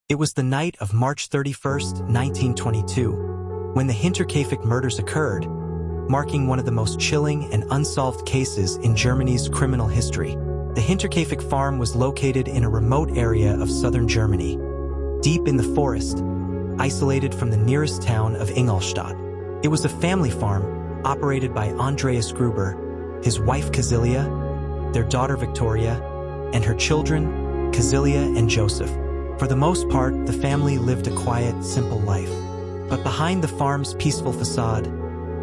It was the night of March 31st, 1922, when the Hinterkaifeck murders occurred, marking one of the most chilling and unsolved cases in Germany's criminal history. The Hinterkaifeck farm was located in a remote area of southern Germany, deep in the forest, isolated from the nearest town of Ingolstadt. It was a family farm operated by Andreas Gruber, his wife Cecilia, their daughter Victoria, and her children, Cecilia and Joseph. For the most part, the family lived a quiet, simple life. But behind the farm's peaceful facade,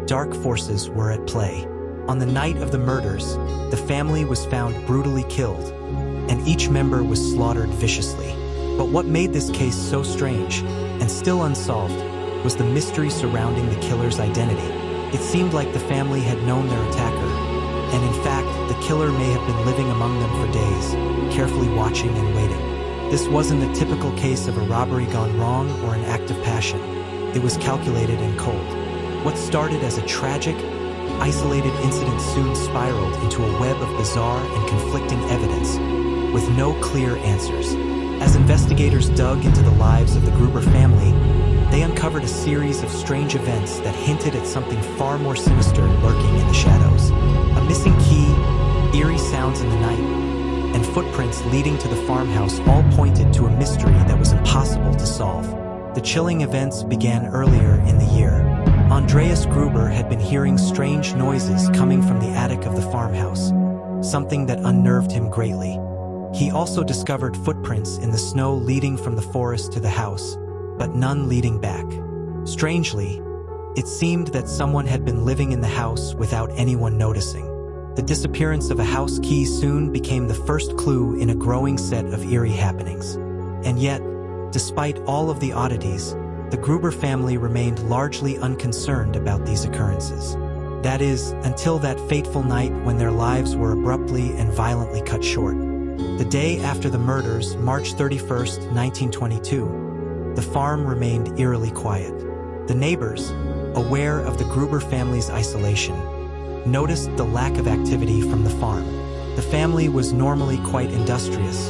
dark forces were at play. On the night of the murders, the family was found brutally killed, and each member was slaughtered viciously. But what made this case so strange, and still unsolved, was the mystery surrounding the killer's identity. It seemed like the family had known their attacker, and in fact, the killer may have been living among them for days, carefully watching and waiting. This wasn't a typical case of a robbery gone wrong or an act of passion. It was calculated and cold. What started as a tragic, isolated incident soon spiraled into a web of bizarre and conflicting evidence, with no clear answers. As investigators dug into the lives of the Gruber family, they uncovered a series of strange events that hinted at something far more sinister lurking in the shadows. A missing key, eerie sounds in the night, and footprints leading to the farmhouse all pointed to a mystery that was impossible to solve. The chilling events began earlier in the year. Andreas Gruber had been hearing strange noises coming from the attic of the farmhouse, something that unnerved him greatly. He also discovered footprints in the snow leading from the forest to the house, but none leading back. Strangely, it seemed that someone had been living in the house without anyone noticing. The disappearance of a house key soon became the first clue in a growing set of eerie happenings. And yet, despite all of the oddities, the Gruber family remained largely unconcerned about these occurrences. That is, until that fateful night when their lives were abruptly and violently cut short. The day after the murders, March 31st, 1922, the farm remained eerily quiet. The neighbors, aware of the Gruber family's isolation, noticed the lack of activity from the farm. The family was normally quite industrious,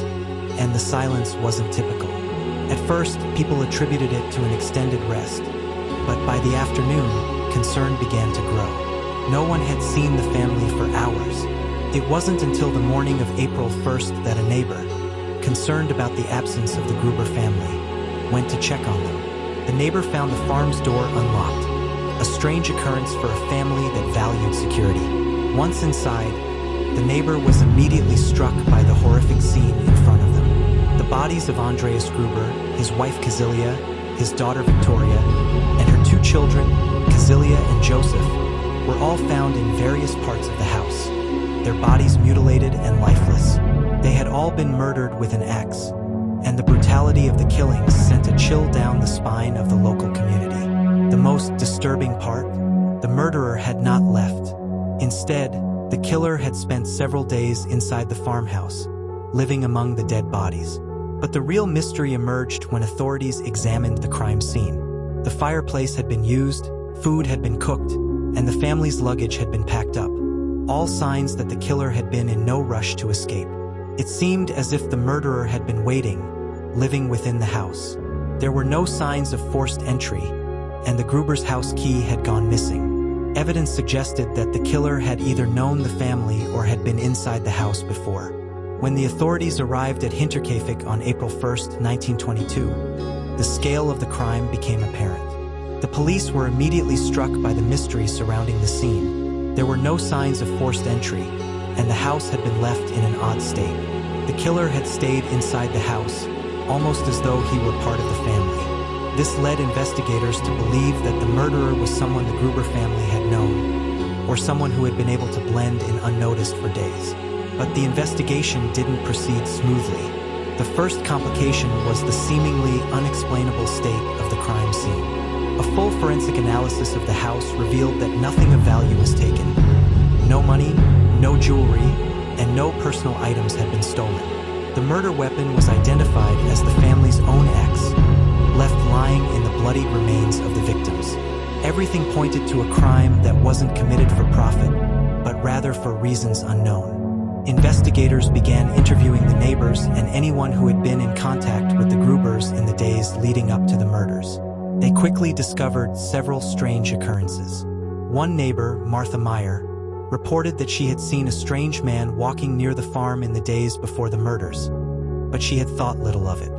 and the silence wasn't typical. At first, people attributed it to an extended rest, but by the afternoon, concern began to grow. No one had seen the family for hours. It wasn't until the morning of April 1st that a neighbor, concerned about the absence of the Gruber family, went to check on them. The neighbor found the farm's door unlocked, a strange occurrence for a family that valued security. Once inside, the neighbor was immediately struck by the horrific scene in front of them. The bodies of Andreas Gruber, his wife Cecilia, his daughter Victoria, and her two children, Cecilia and Joseph, were all found in various parts of the house, their bodies mutilated and lifeless. They had all been murdered with an axe, and the brutality of the killings sent a chill down the spine of the local community. The most disturbing part? The murderer had not left. Instead, the killer had spent several days inside the farmhouse, living among the dead bodies. But the real mystery emerged when authorities examined the crime scene. The fireplace had been used, food had been cooked, and the family's luggage had been packed up, all signs that the killer had been in no rush to escape. It seemed as if the murderer had been waiting, living within the house. There were no signs of forced entry, and the Gruber's house key had gone missing. Evidence suggested that the killer had either known the family or had been inside the house before. When the authorities arrived at Hinterkaifeck on April 1st, 1922, the scale of the crime became apparent. The police were immediately struck by the mystery surrounding the scene. There were no signs of forced entry, and the house had been left in an odd state. The killer had stayed inside the house, almost as though he were part of the family. This led investigators to believe that the murderer was someone the Gruber family had known, or someone who had been able to blend in unnoticed for days. But the investigation didn't proceed smoothly. The first complication was the seemingly unexplainable state of the crime scene. A full forensic analysis of the house revealed that nothing of value was taken. No money, no jewelry, and no personal items had been stolen. The murder weapon was identified as the family's own axe, left lying in the bloodied remains of the victims. Everything pointed to a crime that wasn't committed for profit, but rather for reasons unknown. Investigators began interviewing the neighbors and anyone who had been in contact with the Grubers in the days leading up to the murders. They quickly discovered several strange occurrences. One neighbor, Martha Meyer, reported that she had seen a strange man walking near the farm in the days before the murders, but she had thought little of it.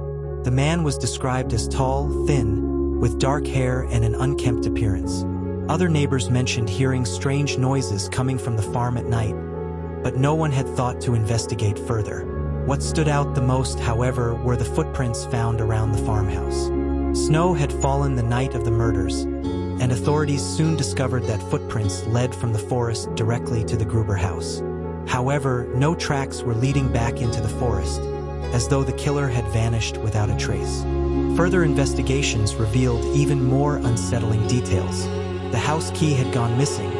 The man was described as tall, thin, with dark hair and an unkempt appearance. Other neighbors mentioned hearing strange noises coming from the farm at night, but no one had thought to investigate further. What stood out the most, however, were the footprints found around the farmhouse. Snow had fallen the night of the murders, and authorities soon discovered that footprints led from the forest directly to the Gruber house. However, no tracks were leading back into the forest, as though the killer had vanished without a trace. Further investigations revealed even more unsettling details. The house key had gone missing,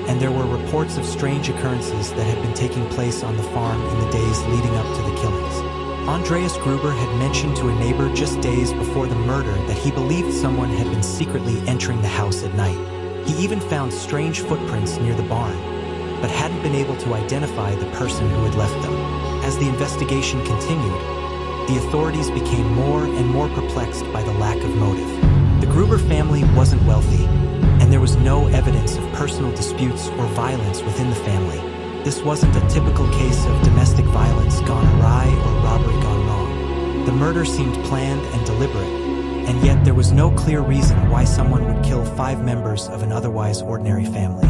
and there were reports of strange occurrences that had been taking place on the farm in the days leading up to the killings. Andreas Gruber had mentioned to a neighbor just days before the murder that he believed someone had been secretly entering the house at night. He even found strange footprints near the barn, but hadn't been able to identify the person who had left them. As the investigation continued, the authorities became more and more perplexed by the lack of motive. The Gruber family wasn't wealthy, and there was no evidence of personal disputes or violence within the family. This wasn't a typical case of domestic violence gone awry or robbery gone wrong. The murder seemed planned and deliberate, and yet there was no clear reason why someone would kill 5 members of an otherwise ordinary family.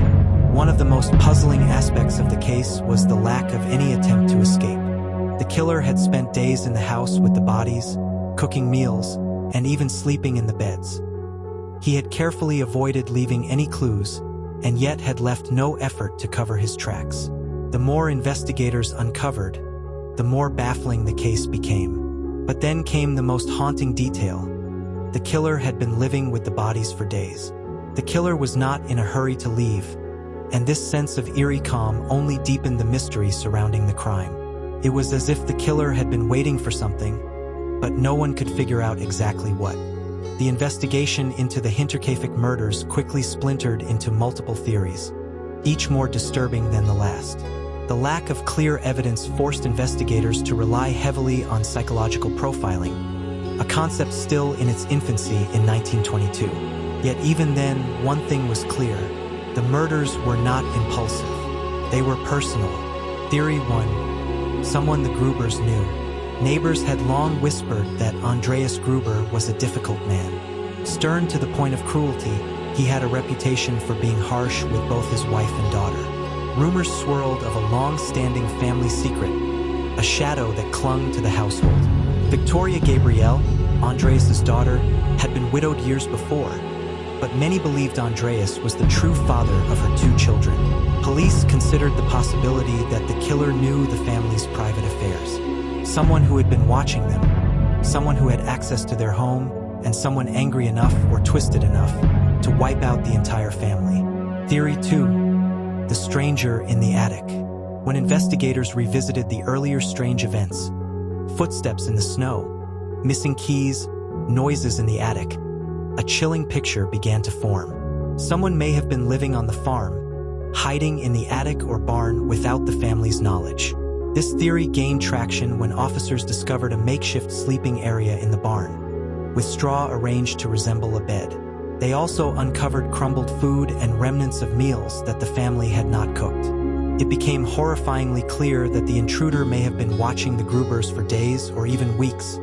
One of the most puzzling aspects of the case was the lack of any attempt to escape. The killer had spent days in the house with the bodies, cooking meals, and even sleeping in the beds. He had carefully avoided leaving any clues, and yet had left no effort to cover his tracks. The more investigators uncovered, the more baffling the case became. But then came the most haunting detail. The killer had been living with the bodies for days. The killer was not in a hurry to leave, and this sense of eerie calm only deepened the mystery surrounding the crime. It was as if the killer had been waiting for something, but no one could figure out exactly what. The investigation into the Hinterkaifeck murders quickly splintered into multiple theories, each more disturbing than the last. The lack of clear evidence forced investigators to rely heavily on psychological profiling, a concept still in its infancy in 1922. Yet even then, one thing was clear: the murders were not impulsive. They were personal. Theory 1. Someone the Grubers knew. Neighbors had long whispered that Andreas Gruber was a difficult man. Stern to the point of cruelty, he had a reputation for being harsh with both his wife and daughter. Rumors swirled of a long-standing family secret, a shadow that clung to the household. Victoria Gabrielle, Andreas's daughter, had been widowed years before, but many believed Andreas was the true father of her 2 children. Police considered the possibility that the killer knew the family's private affairs. Someone who had been watching them, someone who had access to their home, and someone angry enough or twisted enough to wipe out the entire family. Theory 2. The stranger in the attic. When investigators revisited the earlier strange events, footsteps in the snow, missing keys, noises in the attic, a chilling picture began to form. Someone may have been living on the farm, hiding in the attic or barn without the family's knowledge. This theory gained traction when officers discovered a makeshift sleeping area in the barn, with straw arranged to resemble a bed. They also uncovered crumbled food and remnants of meals that the family had not cooked. It became horrifyingly clear that the intruder may have been watching the Grubers for days or even weeks,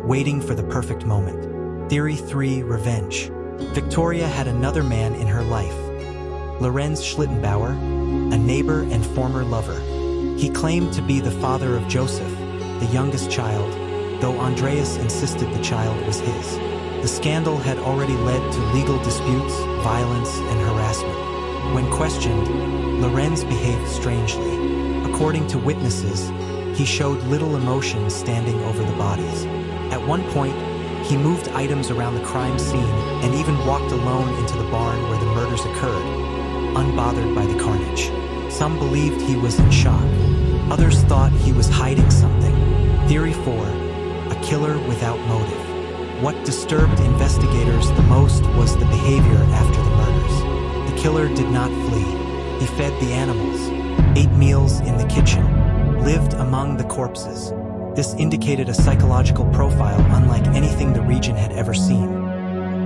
waiting for the perfect moment. Theory 3. Revenge. Victoria had another man in her life, Lorenz Schlittenbauer, a neighbor and former lover. He claimed to be the father of Joseph, the youngest child, though Andreas insisted the child was his. The scandal had already led to legal disputes, violence, and harassment. When questioned, Lorenz behaved strangely. According to witnesses, he showed little emotion standing over the bodies. At one point, he moved items around the crime scene and even walked alone into the barn where the murders occurred, unbothered by the carnage. Some believed he was in shock. Others thought he was hiding something. Theory 4. A killer without motive. What disturbed investigators the most was the behavior after the murders. The killer did not flee. He fed the animals, ate meals in the kitchen, lived among the corpses. This indicated a psychological profile unlike anything the region had ever seen.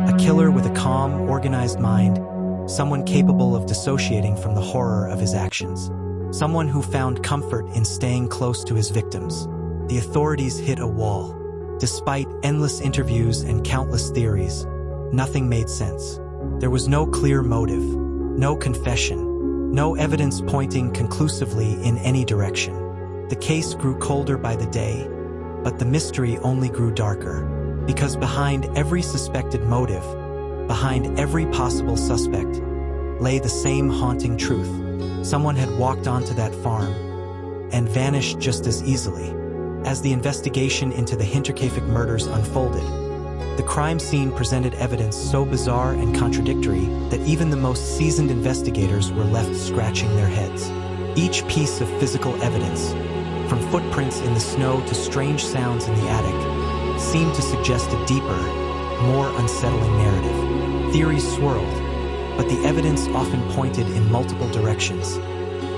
A killer with a calm, organized mind, someone capable of dissociating from the horror of his actions. Someone who found comfort in staying close to his victims. The authorities hit a wall. Despite endless interviews and countless theories, nothing made sense. There was no clear motive, no confession, no evidence pointing conclusively in any direction. The case grew colder by the day, but the mystery only grew darker. Because behind every suspected motive, behind every possible suspect, lay the same haunting truth. Someone had walked onto that farm and vanished just as easily. As the investigation into the Hinterkaifeck murders unfolded, the crime scene presented evidence so bizarre and contradictory that even the most seasoned investigators were left scratching their heads. Each piece of physical evidence, from footprints in the snow to strange sounds in the attic, seemed to suggest a deeper, more unsettling narrative. Theories swirled, but the evidence often pointed in multiple directions,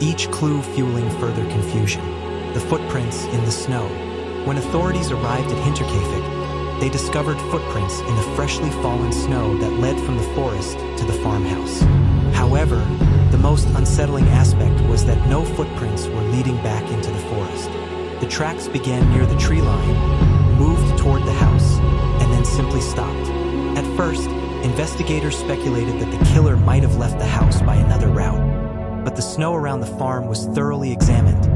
each clue fueling further confusion. The footprints in the snow. When authorities arrived at Hinterkaifeck, they discovered footprints in the freshly fallen snow that led from the forest to the farmhouse. However, the most unsettling aspect was that no footprints were leading back into the forest. The tracks began near the tree line, moved toward the house, and then simply stopped. At first, investigators speculated that the killer might have left the house by another route, but the snow around the farm was thoroughly examined,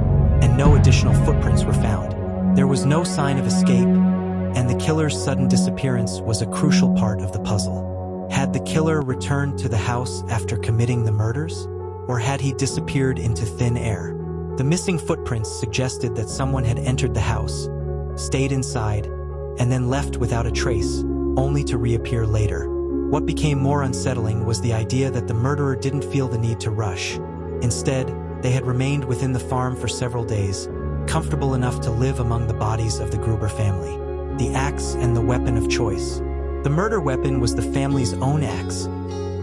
and no additional footprints were found. There was no sign of escape, and the killer's sudden disappearance was a crucial part of the puzzle. Had the killer returned to the house after committing the murders, or had he disappeared into thin air? The missing footprints suggested that someone had entered the house, stayed inside, and then left without a trace, only to reappear later. What became more unsettling was the idea that the murderer didn't feel the need to rush. Instead, they had remained within the farm for several days, comfortable enough to live among the bodies of the Gruber family. The axe and the weapon of choice. The murder weapon was the family's own axe,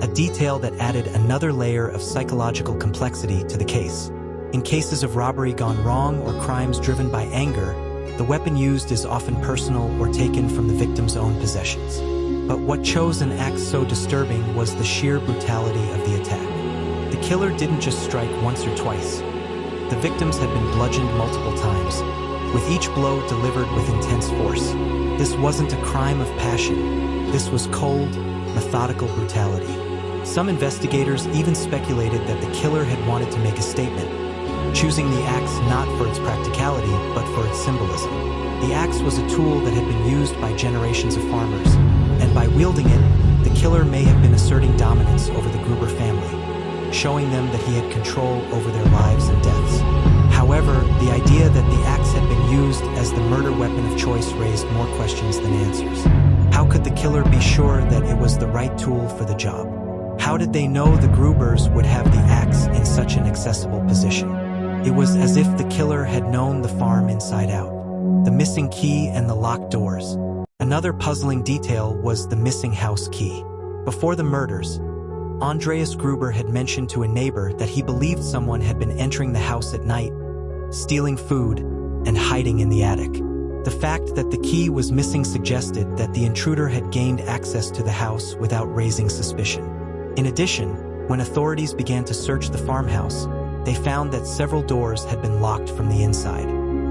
a detail that added another layer of psychological complexity to the case. In cases of robbery gone wrong or crimes driven by anger, the weapon used is often personal or taken from the victim's own possessions. But what chose an axe so disturbing was the sheer brutality of the attack. The killer didn't just strike once or twice. The victims had been bludgeoned multiple times, with each blow delivered with intense force. This wasn't a crime of passion. This was cold, methodical brutality. Some investigators even speculated that the killer had wanted to make a statement, choosing the axe not for its practicality, but for its symbolism. The axe was a tool that had been used by generations of farmers, and by wielding it, the killer may have been asserting dominance over the Gruber family, showing them that he had control over their lives and deaths. However, the idea that the axe had been used as the murder weapon of choice raised more questions than answers. How could the killer be sure that it was the right tool for the job? How did they know the Grubers would have the axe in such an accessible position? It was as if the killer had known the farm inside out. The missing key and the locked doors. Another puzzling detail was the missing house key. Before the murders, Andreas Gruber had mentioned to a neighbor that he believed someone had been entering the house at night, stealing food, and hiding in the attic. The fact that the key was missing suggested that the intruder had gained access to the house without raising suspicion. In addition, when authorities began to search the farmhouse, they found that several doors had been locked from the inside.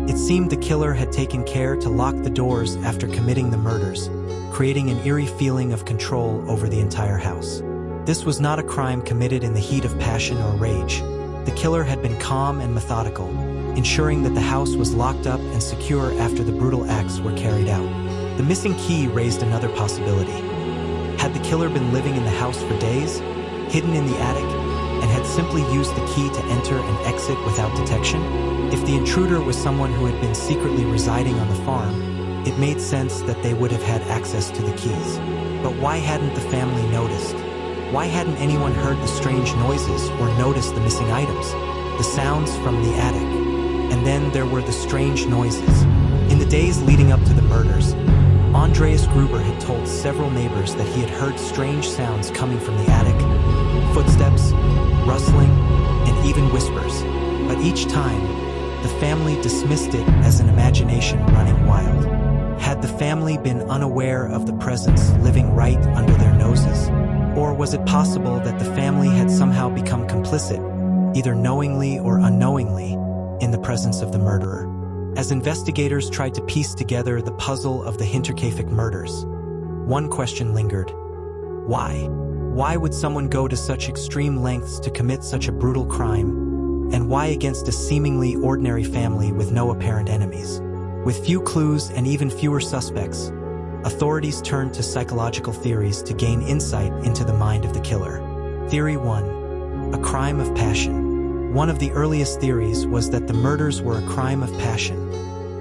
It seemed the killer had taken care to lock the doors after committing the murders, creating an eerie feeling of control over the entire house. This was not a crime committed in the heat of passion or rage. The killer had been calm and methodical, ensuring that the house was locked up and secure after the brutal acts were carried out. The missing key raised another possibility. Had the killer been living in the house for days, hidden in the attic, and had simply used the key to enter and exit without detection? If the intruder was someone who had been secretly residing on the farm, it made sense that they would have had access to the keys. But why hadn't the family noticed? Why hadn't anyone heard the strange noises or noticed the missing items? The sounds from the attic. And then there were the strange noises. In the days leading up to the murders, Andreas Gruber had told several neighbors that he had heard strange sounds coming from the attic, footsteps, rustling, and even whispers. But each time, the family dismissed it as an imagination running wild. Had the family been unaware of the presence living right under their noses? Or was it possible that the family had somehow become complicit, either knowingly or unknowingly, in the presence of the murderer? As investigators tried to piece together the puzzle of the Hinterkaifeck murders, one question lingered. Why? Why would someone go to such extreme lengths to commit such a brutal crime? And why against a seemingly ordinary family with no apparent enemies? With few clues and even fewer suspects, authorities turned to psychological theories to gain insight into the mind of the killer. Theory 1. A crime of passion. One of the earliest theories was that the murders were a crime of passion,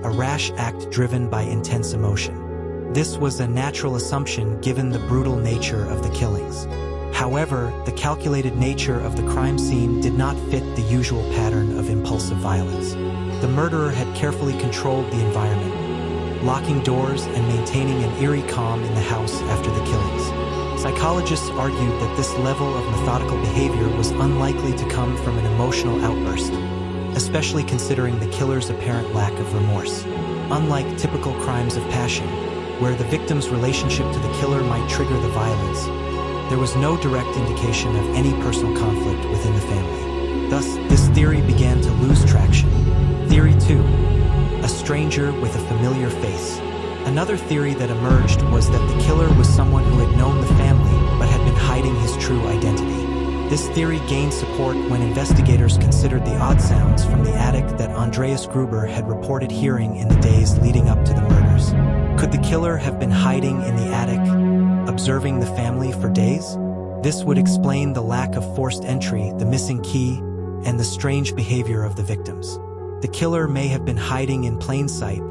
a rash act driven by intense emotion. This was a natural assumption given the brutal nature of the killings. However, the calculated nature of the crime scene did not fit the usual pattern of impulsive violence. The murderer had carefully controlled the environment, locking doors and maintaining an eerie calm in the house after the killings. Psychologists argued that this level of methodical behavior was unlikely to come from an emotional outburst, especially considering the killer's apparent lack of remorse. Unlike typical crimes of passion, where the victim's relationship to the killer might trigger the violence, there was no direct indication of any personal conflict within the family. Thus, this theory began to lose traction. Theory 2. A stranger with a familiar face. Another theory that emerged was that the killer was someone who had known the family but had been hiding his true identity. This theory gained support when investigators considered the odd sounds from the attic that Andreas Gruber had reported hearing in the days leading up to the murders. Could the killer have been hiding in the attic, observing the family for days? This would explain the lack of forced entry, the missing key, and the strange behavior of the victims. The killer may have been hiding in plain sight,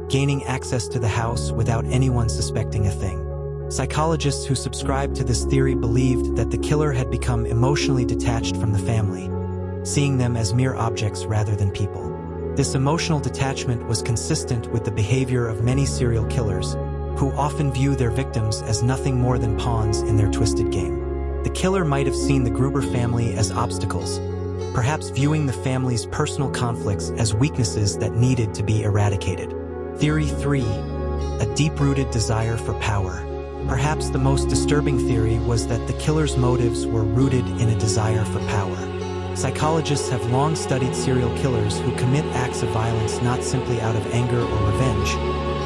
gaining access to the house without anyone suspecting a thing. Psychologists who subscribed to this theory believed that the killer had become emotionally detached from the family, seeing them as mere objects rather than people. This emotional detachment was consistent with the behavior of many serial killers, who often view their victims as nothing more than pawns in their twisted game. The killer might have seen the Gruber family as obstacles, perhaps viewing the family's personal conflicts as weaknesses that needed to be eradicated. Theory 3. A deep-rooted desire for power. Perhaps the most disturbing theory was that the killer's motives were rooted in a desire for power. Psychologists have long studied serial killers who commit acts of violence not simply out of anger or revenge,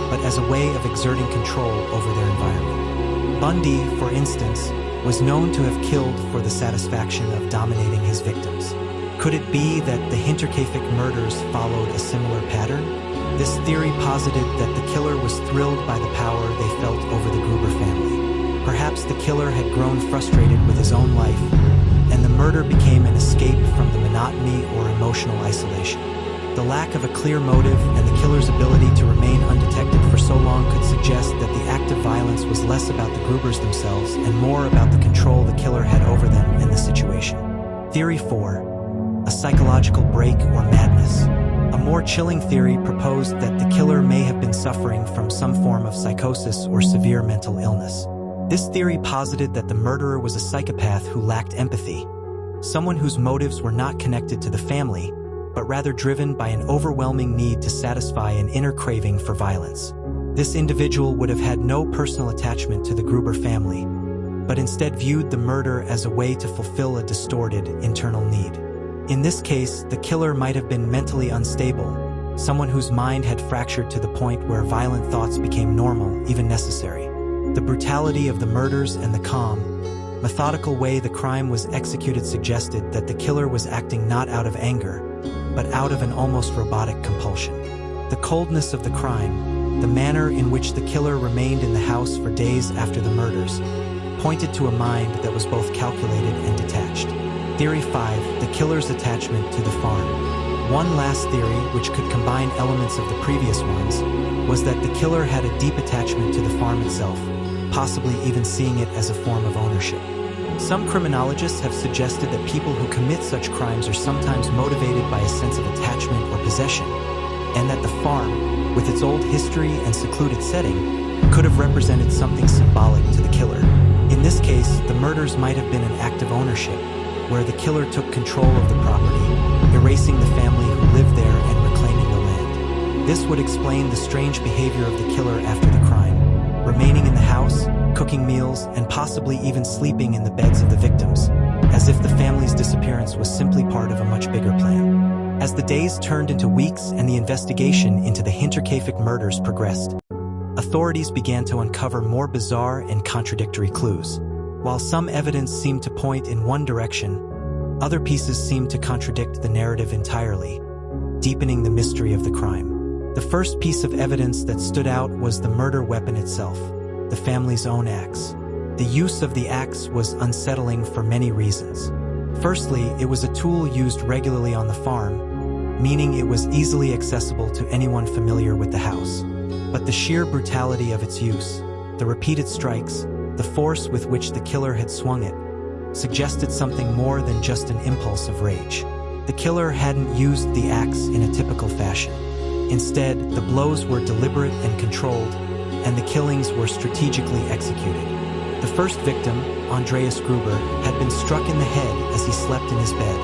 but as a way of exerting control over their environment. Bundy, for instance, was known to have killed for the satisfaction of dominating his victims. Could it be that the Hinterkaifeck murders followed a similar pattern? This theory posited that the killer was thrilled by the power they felt over the Gruber family. Perhaps the killer had grown frustrated with his own life, and the murder became an escape from the monotony or emotional isolation. The lack of a clear motive and the killer's ability to remain undetected for so long could suggest that the act of violence was less about the Grubers themselves and more about the control the killer had over them and the situation. Theory 4. A psychological break or madness. A more chilling theory proposed that the killer may have been suffering from some form of psychosis or severe mental illness. This theory posited that the murderer was a psychopath who lacked empathy, someone whose motives were not connected to the family, but rather driven by an overwhelming need to satisfy an inner craving for violence. This individual would have had no personal attachment to the Gruber family, but instead viewed the murder as a way to fulfill a distorted internal need. In this case, the killer might have been mentally unstable, someone whose mind had fractured to the point where violent thoughts became normal, even necessary. The brutality of the murders and the calm, methodical way the crime was executed suggested that the killer was acting not out of anger, but out of an almost robotic compulsion. The coldness of the crime, the manner in which the killer remained in the house for days after the murders, pointed to a mind that was both calculated and detached. Theory 5. The killer's attachment to the farm. One last theory, which could combine elements of the previous ones, was that the killer had a deep attachment to the farm itself, possibly even seeing it as a form of ownership. Some criminologists have suggested that people who commit such crimes are sometimes motivated by a sense of attachment or possession, and that the farm, with its old history and secluded setting, could have represented something symbolic to the killer. In this case, the murders might have been an act of ownership, where the killer took control of the property, erasing the family who lived there and This would explain the strange behavior of the killer after the crime, remaining in the house, cooking meals, and possibly even sleeping in the beds of the victims, as if the family's disappearance was simply part of a much bigger plan. As the days turned into weeks and the investigation into the Hinterkaifeck murders progressed, authorities began to uncover more bizarre and contradictory clues. While some evidence seemed to point in one direction, other pieces seemed to contradict the narrative entirely, deepening the mystery of the crime. The first piece of evidence that stood out was the murder weapon itself, the family's own axe. The use of the axe was unsettling for many reasons. Firstly, it was a tool used regularly on the farm, meaning it was easily accessible to anyone familiar with the house. But the sheer brutality of its use, the repeated strikes, the force with which the killer had swung it, suggested something more than just an impulse of rage. The killer hadn't used the axe in a typical fashion. Instead, the blows were deliberate and controlled, and the killings were strategically executed. The first victim, Andreas Gruber, had been struck in the head as he slept in his bed,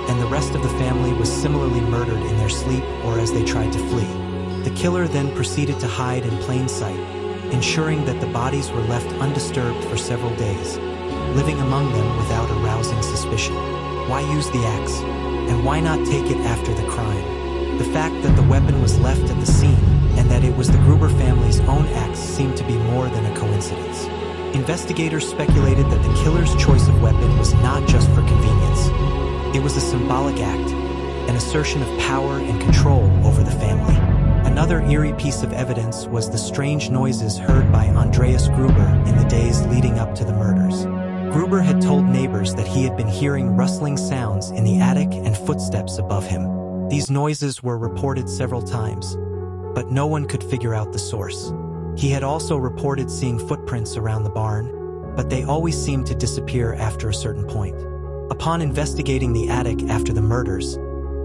and the rest of the family was similarly murdered in their sleep or as they tried to flee. The killer then proceeded to hide in plain sight, ensuring that the bodies were left undisturbed for several days, living among them without arousing suspicion. Why use the axe? And why not take it after the crime? The fact that the weapon was left at the scene and that it was the Gruber family's own axe seemed to be more than a coincidence. Investigators speculated that the killer's choice of weapon was not just for convenience. It was a symbolic act, an assertion of power and control over the family. Another eerie piece of evidence was the strange noises heard by Andreas Gruber in the days leading up to the murders. Gruber had told neighbors that he had been hearing rustling sounds in the attic and footsteps above him. These noises were reported several times, but no one could figure out the source. He had also reported seeing footprints around the barn, but they always seemed to disappear after a certain point. Upon investigating the attic after the murders,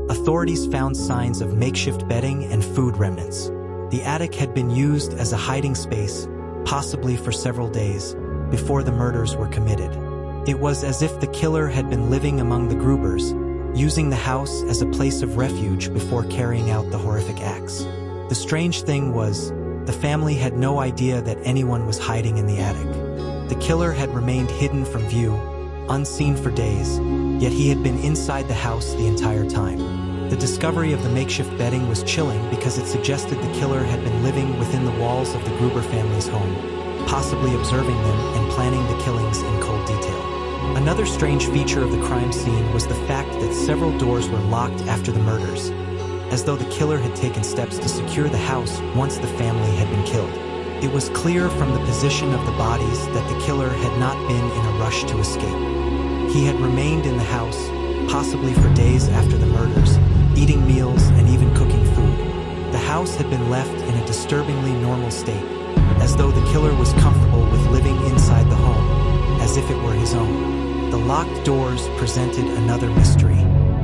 authorities found signs of makeshift bedding and food remnants. The attic had been used as a hiding space, possibly for several days, before the murders were committed. It was as if the killer had been living among the Grubers, using the house as a place of refuge before carrying out the horrific acts. The strange thing was, the family had no idea that anyone was hiding in the attic. The killer had remained hidden from view, unseen for days, yet he had been inside the house the entire time. The discovery of the makeshift bedding was chilling because it suggested the killer had been living within the walls of the Gruber family's home, possibly observing them and planning the killings in cold detail. Another strange feature of the crime scene was the fact that several doors were locked after the murders, as though the killer had taken steps to secure the house once the family had been killed. It was clear from the position of the bodies that the killer had not been in a rush to escape. He had remained in the house, possibly for days after the murders, eating meals and even cooking food. The house had been left in a disturbingly normal state, as though the killer was comfortable with living inside the home, as if it were his own. The locked doors presented another mystery.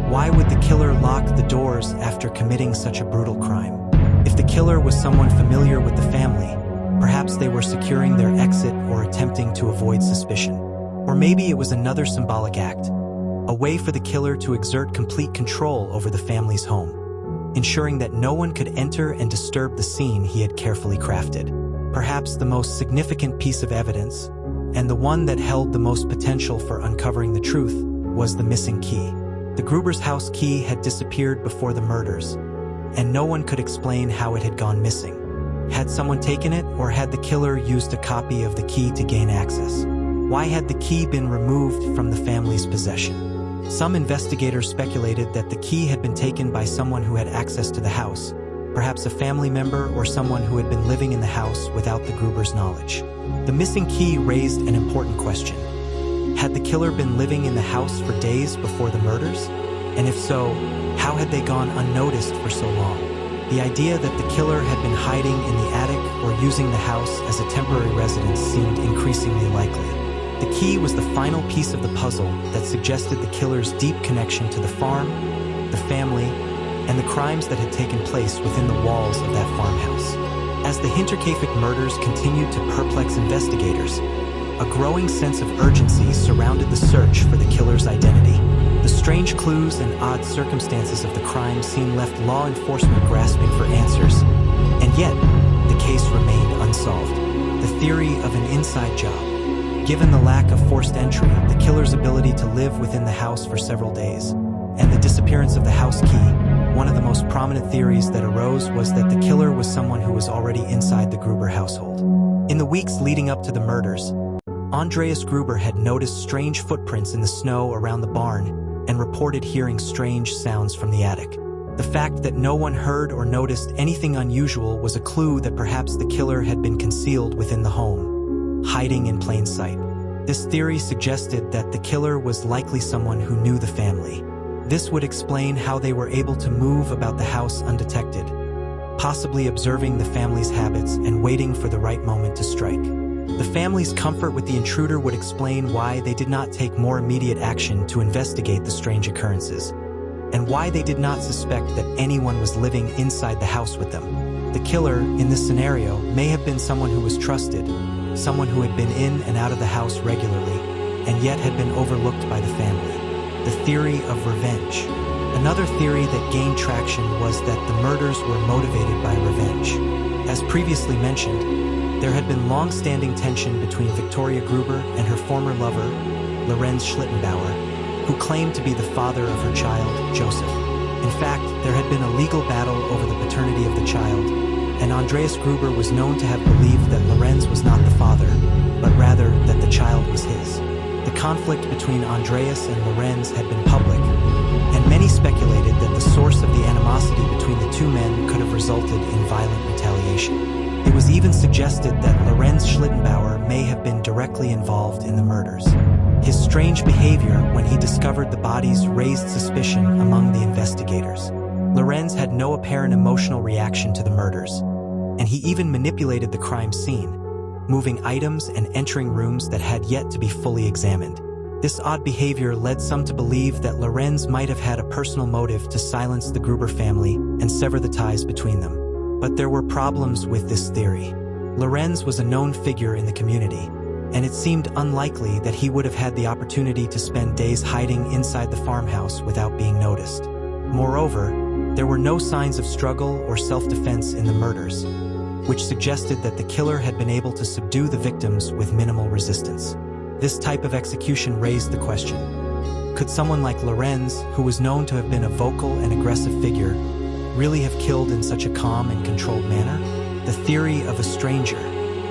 Why would the killer lock the doors after committing such a brutal crime? If the killer was someone familiar with the family, perhaps they were securing their exit or attempting to avoid suspicion. Or maybe it was another symbolic act, a way for the killer to exert complete control over the family's home, ensuring that no one could enter and disturb the scene he had carefully crafted. Perhaps the most significant piece of evidence, and the one that held the most potential for uncovering the truth, was the missing key. The Gruber's house key had disappeared before the murders, and no one could explain how it had gone missing. Had someone taken it, or had the killer used a copy of the key to gain access? Why had the key been removed from the family's possession? Some investigators speculated that the key had been taken by someone who had access to the house, perhaps a family member or someone who had been living in the house without the Gruber's knowledge. The missing key raised an important question. Had the killer been living in the house for days before the murders? And if so, how had they gone unnoticed for so long? The idea that the killer had been hiding in the attic or using the house as a temporary residence seemed increasingly likely. The key was the final piece of the puzzle that suggested the killer's deep connection to the farm, the family, and the crimes that had taken place within the walls of that farmhouse. As the Hinterkaifeck murders continued to perplex investigators, a growing sense of urgency surrounded the search for the killer's identity. The The strange clues and odd circumstances of the crime scene left law enforcement grasping for answers, and yet, the case remained unsolved. The theory of an inside job. Given the lack of forced entry, the killer's ability to live within the house for several days, and the disappearance of the house key, one of the most prominent theories that arose was that the killer was someone who was already inside the Gruber household. In the weeks leading up to the murders, Andreas Gruber had noticed strange footprints in the snow around the barn and reported hearing strange sounds from the attic. The fact that no one heard or noticed anything unusual was a clue that perhaps the killer had been concealed within the home, hiding in plain sight. This theory suggested that the killer was likely someone who knew the family. This would explain how they were able to move about the house undetected, possibly observing the family's habits and waiting for the right moment to strike. The family's comfort with the intruder would explain why they did not take more immediate action to investigate the strange occurrences, and why they did not suspect that anyone was living inside the house with them. The killer, in this scenario, may have been someone who was trusted, someone who had been in and out of the house regularly, and yet had been overlooked by the family. The theory of revenge. Another theory that gained traction was that the murders were motivated by revenge. As previously mentioned, there had been long-standing tension between Victoria Gruber and her former lover, Lorenz Schlittenbauer, who claimed to be the father of her child, Joseph. In fact, there had been a legal battle over the paternity of the child, and Andreas Gruber was known to have believed that Lorenz was not the father, but rather that the child was his. The conflict between Andreas and Lorenz had been public, and many speculated that the source of the animosity between the two men could have resulted in violent retaliation. It was even suggested that Lorenz Schlittenbauer may have been directly involved in the murders. His strange behavior when he discovered the bodies raised suspicion among the investigators. Lorenz had no apparent emotional reaction to the murders, and he even manipulated the crime scene, moving items and entering rooms that had yet to be fully examined. This odd behavior led some to believe that Lorenz might have had a personal motive to silence the Gruber family and sever the ties between them. But there were problems with this theory. Lorenz was a known figure in the community, and it seemed unlikely that he would have had the opportunity to spend days hiding inside the farmhouse without being noticed. Moreover, there were no signs of struggle or self-defense in the murders, which suggested that the killer had been able to subdue the victims with minimal resistance. This type of execution raised the question: could someone like Lorenz, who was known to have been a vocal and aggressive figure, really have killed in such a calm and controlled manner? The theory of a stranger.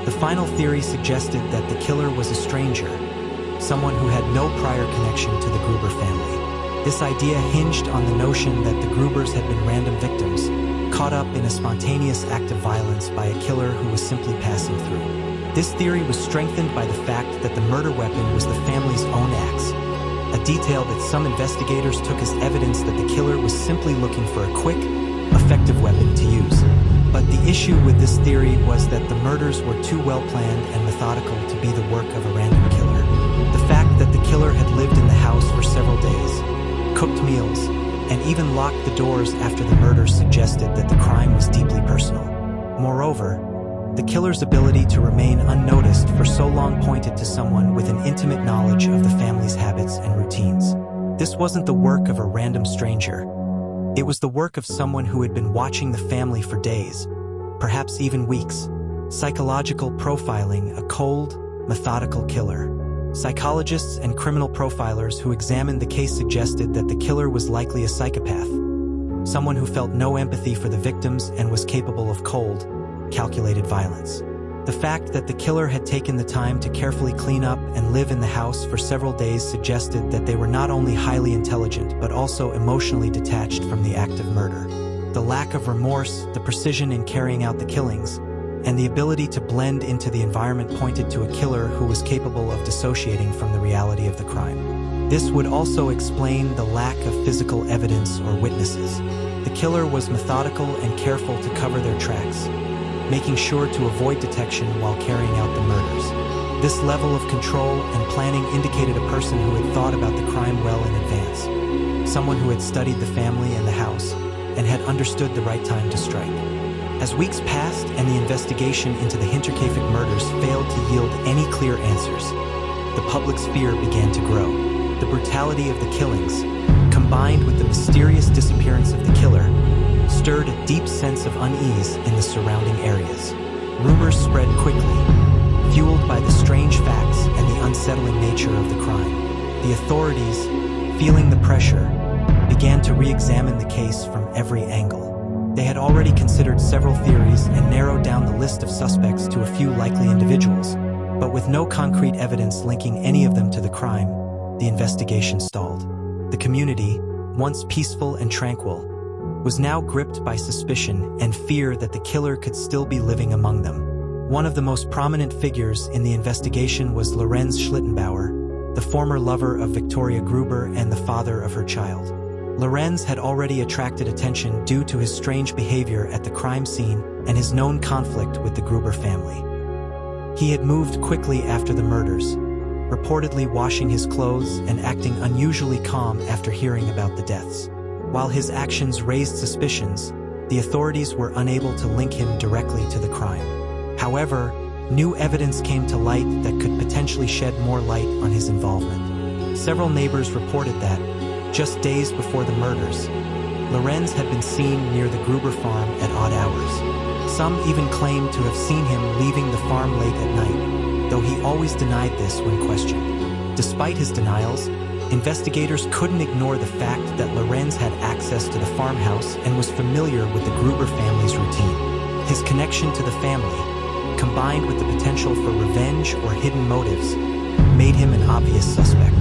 The final theory suggested that the killer was a stranger, someone who had no prior connection to the Gruber family. This idea hinged on the notion that the Grubers had been random victims, caught up in a spontaneous act of violence by a killer who was simply passing through. This theory was strengthened by the fact that the murder weapon was the family's own axe, a detail that some investigators took as evidence that the killer was simply looking for a quick, effective weapon to use. But the issue with this theory was that the murders were too well planned and methodical to be the work of a random killer. The fact that the killer had lived in the house for several days, cooked meals, and even locked the doors after the murders suggested that the crime was deeply personal. Moreover, the killer's ability to remain unnoticed for so long pointed to someone with an intimate knowledge of the family's habits and routines. This wasn't the work of a random stranger. It was the work of someone who had been watching the family for days, perhaps even weeks. Psychological profiling: a cold, methodical killer. Psychologists and criminal profilers who examined the case suggested that the killer was likely a psychopath, someone who felt no empathy for the victims and was capable of cold, calculated violence. The fact that the killer had taken the time to carefully clean up and live in the house for several days suggested that they were not only highly intelligent but also emotionally detached from the act of murder. The lack of remorse, the precision in carrying out the killings, and the ability to blend into the environment pointed to a killer who was capable of dissociating from the reality of the crime. This would also explain the lack of physical evidence or witnesses. The killer was methodical and careful to cover their tracks, making sure to avoid detection while carrying out the murders. This level of control and planning indicated a person who had thought about the crime well in advance, someone who had studied the family and the house, and had understood the right time to strike. As weeks passed and the investigation into the Hinterkaifeck murders failed to yield any clear answers, the public's fear began to grow. The brutality of the killings, combined with the mysterious disappearance of the killer, stirred a deep sense of unease in the surrounding areas. Rumors spread quickly, fueled by the strange facts and the unsettling nature of the crime. The authorities, feeling the pressure, began to re-examine the case from every angle. They had already considered several theories and narrowed down the list of suspects to a few likely individuals, but with no concrete evidence linking any of them to the crime, the investigation stalled. The community, once peaceful and tranquil, was now gripped by suspicion and fear that the killer could still be living among them. One of the most prominent figures in the investigation was Lorenz Schlittenbauer, the former lover of Victoria Gruber and the father of her child. Lorenz had already attracted attention due to his strange behavior at the crime scene and his known conflict with the Gruber family. He had moved quickly after the murders, reportedly washing his clothes and acting unusually calm after hearing about the deaths. While his actions raised suspicions, the authorities were unable to link him directly to the crime. However, new evidence came to light that could potentially shed more light on his involvement. Several neighbors reported that, just days before the murders, Lorenz had been seen near the Gruber farm at odd hours. Some even claimed to have seen him leaving the farm late at night, though he always denied this when questioned. Despite his denials, investigators couldn't ignore the fact that Lorenz had access to the farmhouse and was familiar with the Gruber family's routine. His connection to the family, combined with the potential for revenge or hidden motives, made him an obvious suspect.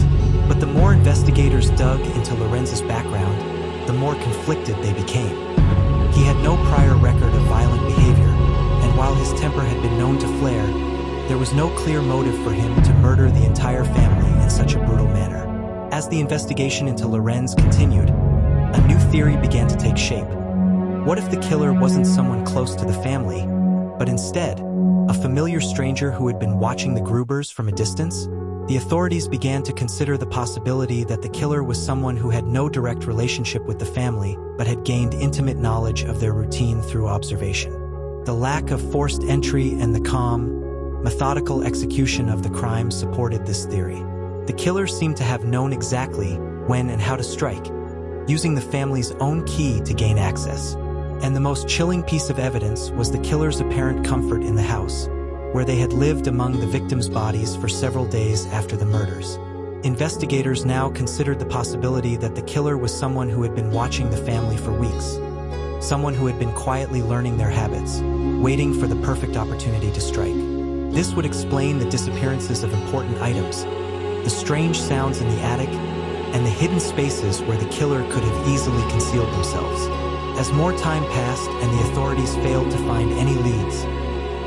But the more investigators dug into Lorenz's background, the more conflicted they became. He had no prior record of violent behavior, and while his temper had been known to flare, there was no clear motive for him to murder the entire family in such a brutal manner. As the investigation into Lorenz continued, a new theory began to take shape. What if the killer wasn't someone close to the family, but instead, a familiar stranger who had been watching the Grubers from a distance? The authorities began to consider the possibility that the killer was someone who had no direct relationship with the family, but had gained intimate knowledge of their routine through observation. The lack of forced entry and the calm, methodical execution of the crime supported this theory. The killer seemed to have known exactly when and how to strike, using the family's own key to gain access. And the most chilling piece of evidence was the killer's apparent comfort in the house, where they had lived among the victims' bodies for several days after the murders. Investigators now considered the possibility that the killer was someone who had been watching the family for weeks, someone who had been quietly learning their habits, waiting for the perfect opportunity to strike. This would explain the disappearances of important items, the strange sounds in the attic, and the hidden spaces where the killer could have easily concealed themselves. As more time passed and the authorities failed to find any leads,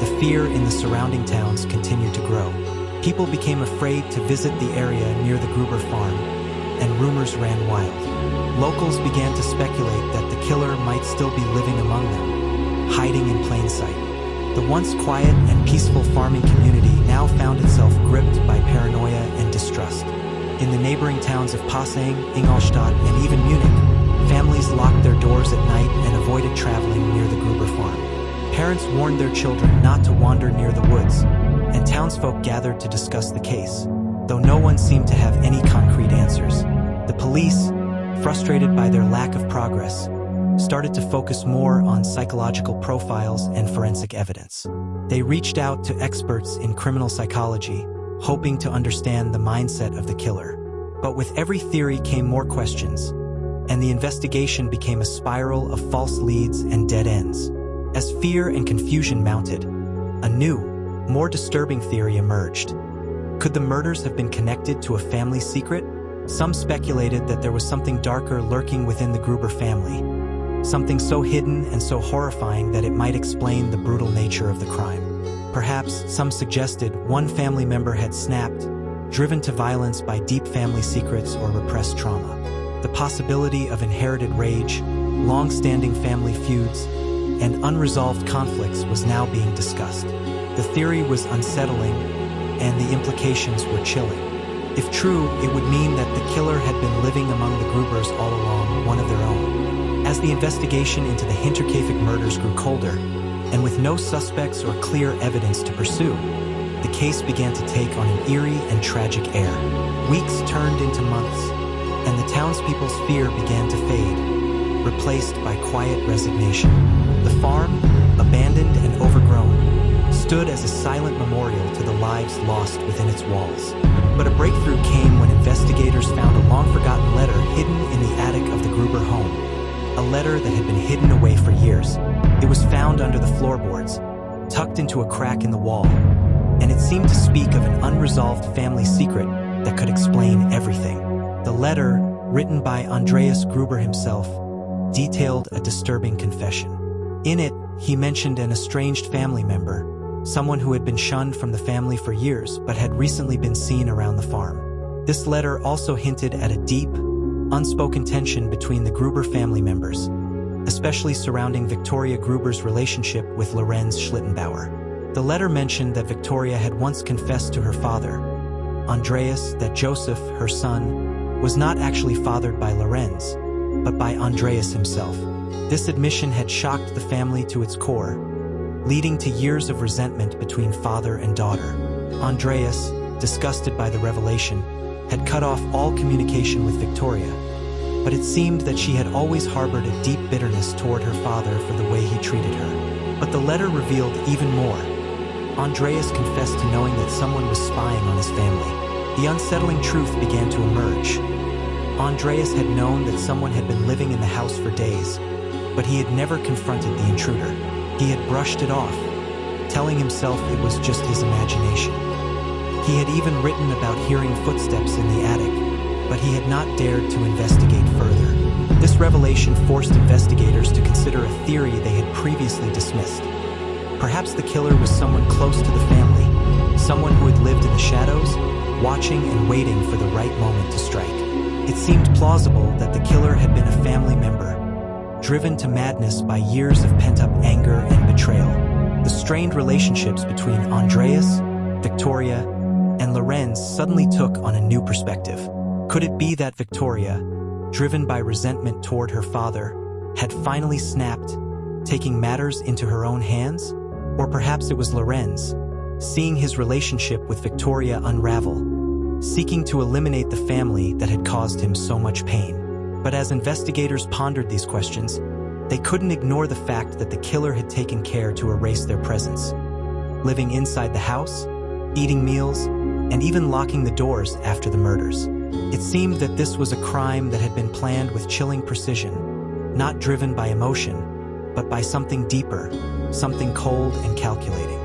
the fear in the surrounding towns continued to grow. People became afraid to visit the area near the Gruber farm, and rumors ran wild. Locals began to speculate that the killer might still be living among them, hiding in plain sight. The once quiet and peaceful farming community now found itself gripped by paranoia and distrust. In the neighboring towns of Passau, Ingolstadt, and even Munich, families locked their doors at night and avoided traveling near the Gruber farm. Parents warned their children not to wander near the woods, and townsfolk gathered to discuss the case, though no one seemed to have any concrete answers. The police, frustrated by their lack of progress, started to focus more on psychological profiles and forensic evidence. They reached out to experts in criminal psychology, hoping to understand the mindset of the killer. But with every theory came more questions, and the investigation became a spiral of false leads and dead ends. As fear and confusion mounted, a new, more disturbing theory emerged. Could the murders have been connected to a family secret? Some speculated that there was something darker lurking within the Gruber family, something so hidden and so horrifying that it might explain the brutal nature of the crime. Perhaps, some suggested, one family member had snapped, driven to violence by deep family secrets or repressed trauma. The possibility of inherited rage, long-standing family feuds, and unresolved conflicts was now being discussed. The theory was unsettling, and the implications were chilling. If true, it would mean that the killer had been living among the Grubers all along, one of their own. As the investigation into the Hinterkaifeck murders grew colder, and with no suspects or clear evidence to pursue, the case began to take on an eerie and tragic air. Weeks turned into months, and the townspeople's fear began to fade, replaced by quiet resignation. The farm, abandoned and overgrown, stood as a silent memorial to the lives lost within its walls. But a breakthrough came when investigators found a long-forgotten letter hidden in the attic of the Gruber home. A letter that had been hidden away for years. It was found under the floorboards, tucked into a crack in the wall, and it seemed to speak of an unresolved family secret that could explain everything. The letter, written by Andreas Gruber himself, detailed a disturbing confession. In it, he mentioned an estranged family member, someone who had been shunned from the family for years but had recently been seen around the farm. This letter also hinted at a deep, unspoken tension between the Gruber family members, especially surrounding Victoria Gruber's relationship with Lorenz Schlittenbauer. The letter mentioned that Victoria had once confessed to her father, Andreas, that Joseph, her son, was not actually fathered by Lorenz, but by Andreas himself. This admission had shocked the family to its core, leading to years of resentment between father and daughter. Andreas, disgusted by the revelation, had cut off all communication with Victoria, but it seemed that she had always harbored a deep bitterness toward her father for the way he treated her. But the letter revealed even more. Andreas confessed to knowing that someone was spying on his family. The unsettling truth began to emerge. Andreas had known that someone had been living in the house for days, but he had never confronted the intruder. He had brushed it off, telling himself it was just his imagination. He had even written about hearing footsteps in the attic, but he had not dared to investigate further. This revelation forced investigators to consider a theory they had previously dismissed. Perhaps the killer was someone close to the family, someone who had lived in the shadows, watching and waiting for the right moment to strike. It seemed plausible that the killer had been a family member, driven to madness by years of pent-up anger and betrayal. The strained relationships between Andreas, Victoria, and Lorenz suddenly took on a new perspective. Could it be that Victoria, driven by resentment toward her father, had finally snapped, taking matters into her own hands? Or perhaps it was Lorenz, seeing his relationship with Victoria unravel, seeking to eliminate the family that had caused him so much pain. But as investigators pondered these questions, they couldn't ignore the fact that the killer had taken care to erase their presence, living inside the house, eating meals, and even locking the doors after the murders. It seemed that this was a crime that had been planned with chilling precision, not driven by emotion, but by something deeper, something cold and calculating.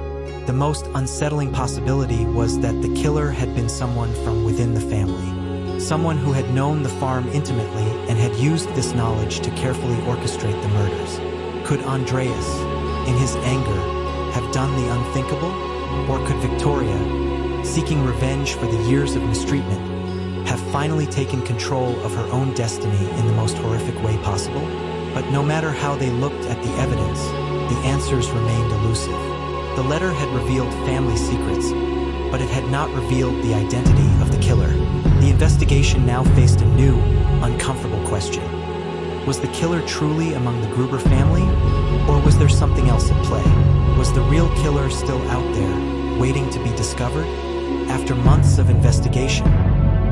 The most unsettling possibility was that the killer had been someone from within the family, someone who had known the farm intimately and had used this knowledge to carefully orchestrate the murders. Could Andreas, in his anger, have done the unthinkable? Or could Victoria, seeking revenge for the years of mistreatment, have finally taken control of her own destiny in the most horrific way possible? But no matter how they looked at the evidence, the answers remained elusive. The letter had revealed family secrets, but it had not revealed the identity of the killer. The investigation now faced a new, uncomfortable question. Was the killer truly among the Gruber family, or was there something else at play? Was the real killer still out there, waiting to be discovered? After months of investigation,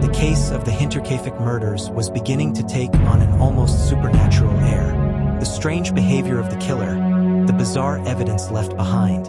the case of the Hinterkaifeck murders was beginning to take on an almost supernatural air. The strange behavior of the killer, the bizarre evidence left behind,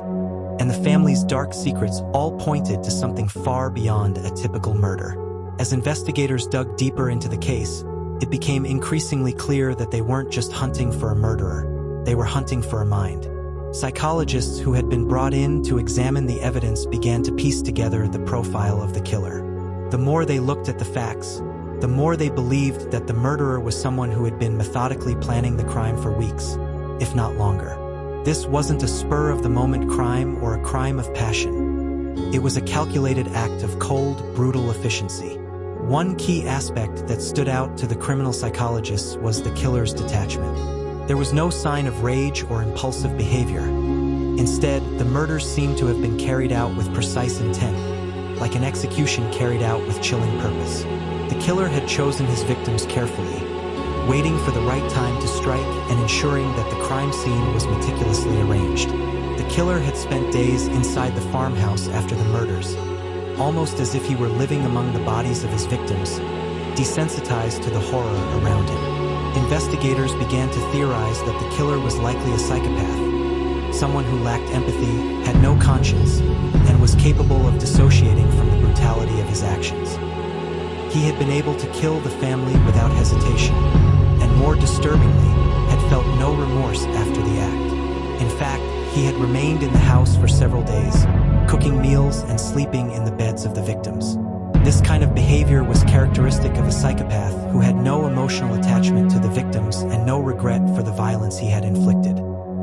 and the family's dark secrets all pointed to something far beyond a typical murder. As investigators dug deeper into the case, it became increasingly clear that they weren't just hunting for a murderer, they were hunting for a mind. Psychologists who had been brought in to examine the evidence began to piece together the profile of the killer. The more they looked at the facts, the more they believed that the murderer was someone who had been methodically planning the crime for weeks, if not longer. This wasn't a spur-of-the-moment crime or a crime of passion. It was a calculated act of cold, brutal efficiency. One key aspect that stood out to the criminal psychologists was the killer's detachment. There was no sign of rage or impulsive behavior. Instead, the murders seemed to have been carried out with precise intent, like an execution carried out with chilling purpose. The killer had chosen his victims carefully, waiting for the right time to strike and ensuring that the crime scene was meticulously arranged. The killer had spent days inside the farmhouse after the murders, almost as if he were living among the bodies of his victims, desensitized to the horror around him. Investigators began to theorize that the killer was likely a psychopath, someone who lacked empathy, had no conscience, and was capable of dissociating from the brutality of his actions. He had been able to kill the family without hesitation, and more disturbingly, had felt no remorse after the act. In fact, he had remained in the house for several days, cooking meals and sleeping in the beds of the victims. This kind of behavior was characteristic of a psychopath who had no emotional attachment to the victims and no regret for the violence he had inflicted.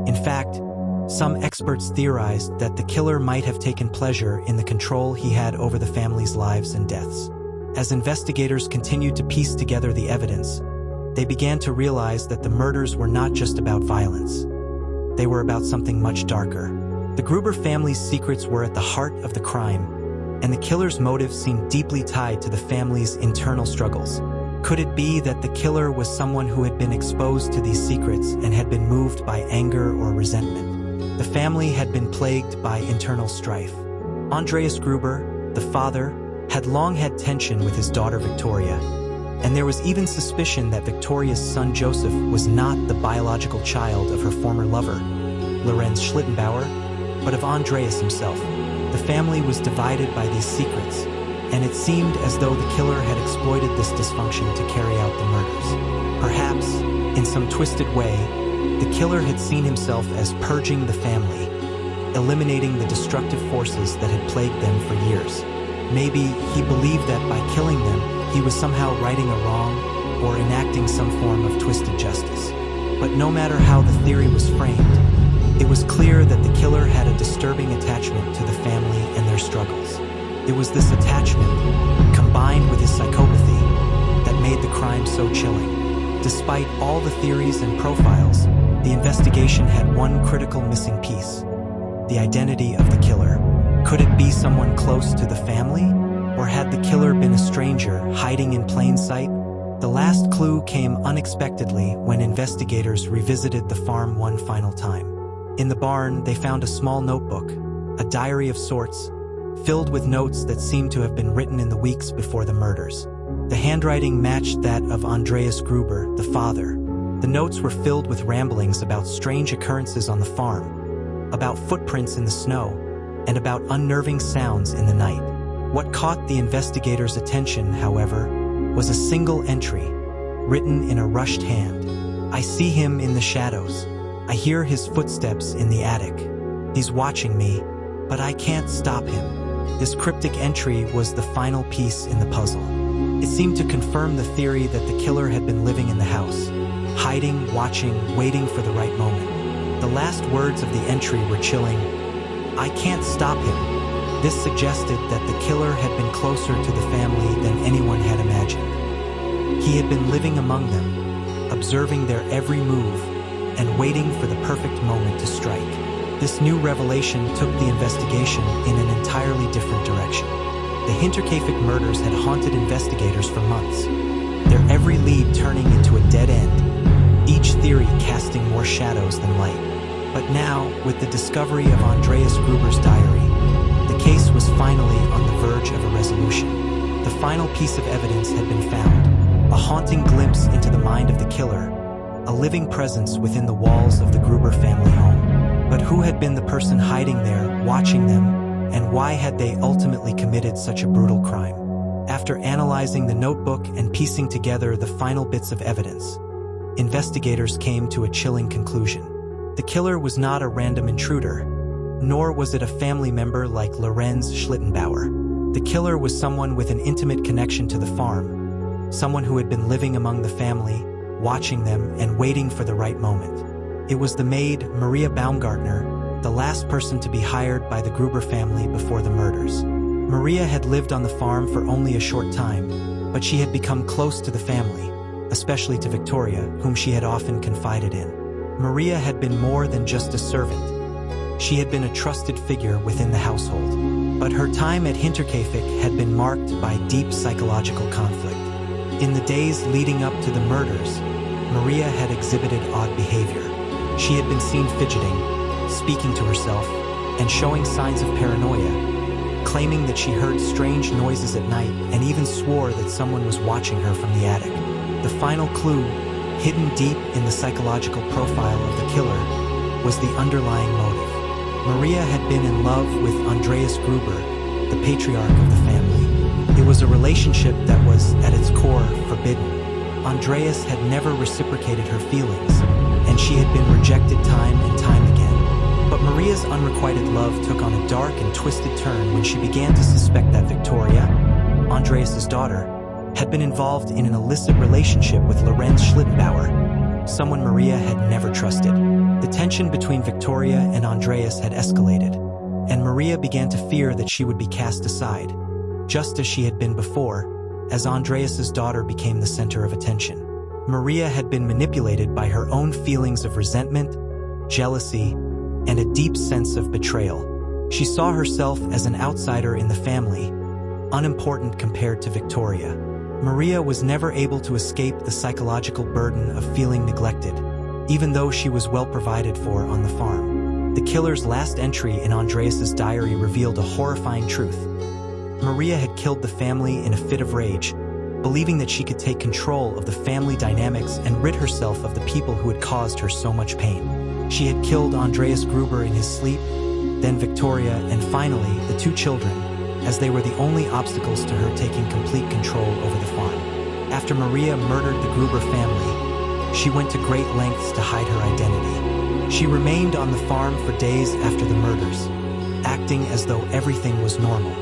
In fact, some experts theorized that the killer might have taken pleasure in the control he had over the family's lives and deaths. As investigators continued to piece together the evidence, they began to realize that the murders were not just about violence. They were about something much darker. The Gruber family's secrets were at the heart of the crime, and the killer's motive seemed deeply tied to the family's internal struggles. Could it be that the killer was someone who had been exposed to these secrets and had been moved by anger or resentment? The family had been plagued by internal strife. Andreas Gruber, the father, had long had tension with his daughter Victoria, and there was even suspicion that Victoria's son Joseph was not the biological child of her former lover, Lorenz Schlittenbauer, but of Andreas himself. The family was divided by these secrets, and it seemed as though the killer had exploited this dysfunction to carry out the murders. Perhaps, in some twisted way, the killer had seen himself as purging the family, eliminating the destructive forces that had plagued them for years. Maybe he believed that by killing them, he was somehow righting a wrong or enacting some form of twisted justice. But no matter how the theory was framed, it was clear that the killer had a disturbing attachment to the family and their struggles. It was this attachment, combined with his psychopathy, that made the crime so chilling. Despite all the theories and profiles, the investigation had one critical missing piece: the identity of the killer. Could it be someone close to the family? Or had the killer been a stranger hiding in plain sight? The last clue came unexpectedly when investigators revisited the farm one final time. In the barn, they found a small notebook, a diary of sorts, filled with notes that seemed to have been written in the weeks before the murders. The handwriting matched that of Andreas Gruber, the father. The notes were filled with ramblings about strange occurrences on the farm, about footprints in the snow, and about unnerving sounds in the night. What caught the investigators' attention, however, was a single entry, written in a rushed hand. "I see him in the shadows. I hear his footsteps in the attic. He's watching me, but I can't stop him." This cryptic entry was the final piece in the puzzle. It seemed to confirm the theory that the killer had been living in the house, hiding, watching, waiting for the right moment. The last words of the entry were chilling. "I can't stop him." This suggested that the killer had been closer to the family than anyone had imagined. He had been living among them, observing their every move, and waiting for the perfect moment to strike. This new revelation took the investigation in an entirely different direction. The Hinterkaifeck murders had haunted investigators for months, their every lead turning into a dead end, each theory casting more shadows than light. But now, with the discovery of Andreas Gruber's diary, the case was finally on the verge of a resolution. The final piece of evidence had been found, a haunting glimpse into the mind of the killer, a living presence within the walls of the Gruber family home. But who had been the person hiding there, watching them, and why had they ultimately committed such a brutal crime? After analyzing the notebook and piecing together the final bits of evidence, investigators came to a chilling conclusion. The killer was not a random intruder, nor was it a family member like Lorenz Schlittenbauer. The killer was someone with an intimate connection to the farm, someone who had been living among the family, watching them and waiting for the right moment. It was the maid, Maria Baumgartner, the last person to be hired by the Gruber family before the murders. Maria had lived on the farm for only a short time, but she had become close to the family, especially to Victoria, whom she had often confided in. Maria had been more than just a servant. She had been a trusted figure within the household. But her time at Hinterkaifeck had been marked by deep psychological conflict. In the days leading up to the murders, Maria had exhibited odd behavior. She had been seen fidgeting, speaking to herself, and showing signs of paranoia, claiming that she heard strange noises at night and even swore that someone was watching her from the attic. The final clue, hidden deep in the psychological profile of the killer, was the underlying motive. Maria had been in love with Andreas Gruber, the patriarch of the family. It was a relationship that was, at its core, forbidden. Andreas had never reciprocated her feelings, and she had been rejected time and time again. But Maria's unrequited love took on a dark and twisted turn when she began to suspect that Victoria, Andreas's daughter, had been involved in an illicit relationship with Lorenz Schlittenbauer, someone Maria had never trusted. The tension between Victoria and Andreas had escalated, and Maria began to fear that she would be cast aside, just as she had been before, as Andreas's daughter became the center of attention. Maria had been manipulated by her own feelings of resentment, jealousy, and a deep sense of betrayal. She saw herself as an outsider in the family, unimportant compared to Victoria. Maria was never able to escape the psychological burden of feeling neglected, even though she was well provided for on the farm. The killer's last entry in Andreas's diary revealed a horrifying truth. Maria had killed the family in a fit of rage, believing that she could take control of the family dynamics and rid herself of the people who had caused her so much pain. She had killed Andreas Gruber in his sleep, then Victoria, and finally the two children, as they were the only obstacles to her taking complete control over the farm. After Maria murdered the Gruber family, she went to great lengths to hide her identity. She remained on the farm for days after the murders, acting as though everything was normal.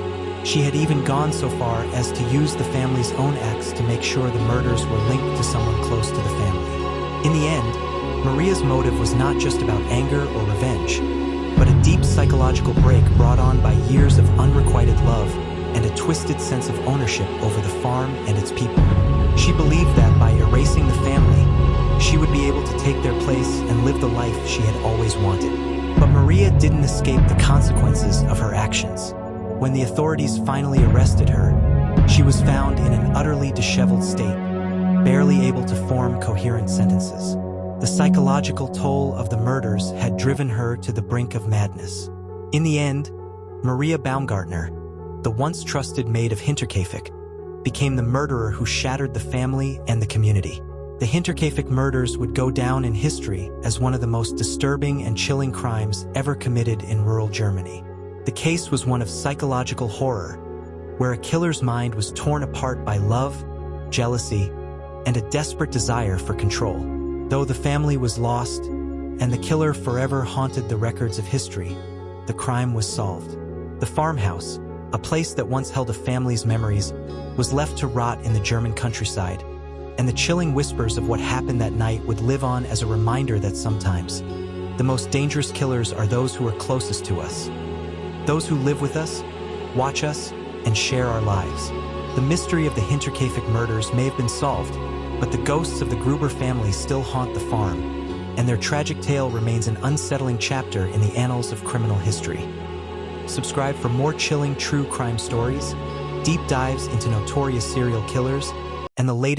She had even gone so far as to use the family's own ex to make sure the murders were linked to someone close to the family. In the end, Maria's motive was not just about anger or revenge, but a deep psychological break brought on by years of unrequited love and a twisted sense of ownership over the farm and its people. She believed that by erasing the family, she would be able to take their place and live the life she had always wanted. But Maria didn't escape the consequences of her actions. When the authorities finally arrested her, she was found in an utterly disheveled state, barely able to form coherent sentences. The psychological toll of the murders had driven her to the brink of madness. In the end, Maria Baumgartner, the once trusted maid of Hinterkaifeck, became the murderer who shattered the family and the community. The Hinterkaifeck Murders would go down in history as one of the most disturbing and chilling crimes ever committed in rural Germany. The case was one of psychological horror, where a killer's mind was torn apart by love, jealousy, and a desperate desire for control. Though the family was lost, and the killer forever haunted the records of history, the crime was solved. The farmhouse, a place that once held a family's memories, was left to rot in the German countryside, and the chilling whispers of what happened that night would live on as a reminder that sometimes the most dangerous killers are those who are closest to us, those who live with us, watch us, and share our lives. The mystery of the Hinterkaifeck murders may have been solved, but the ghosts of the Gruber family still haunt the farm, and their tragic tale remains an unsettling chapter in the annals of criminal history. Subscribe for more chilling true crime stories, deep dives into notorious serial killers, and the latest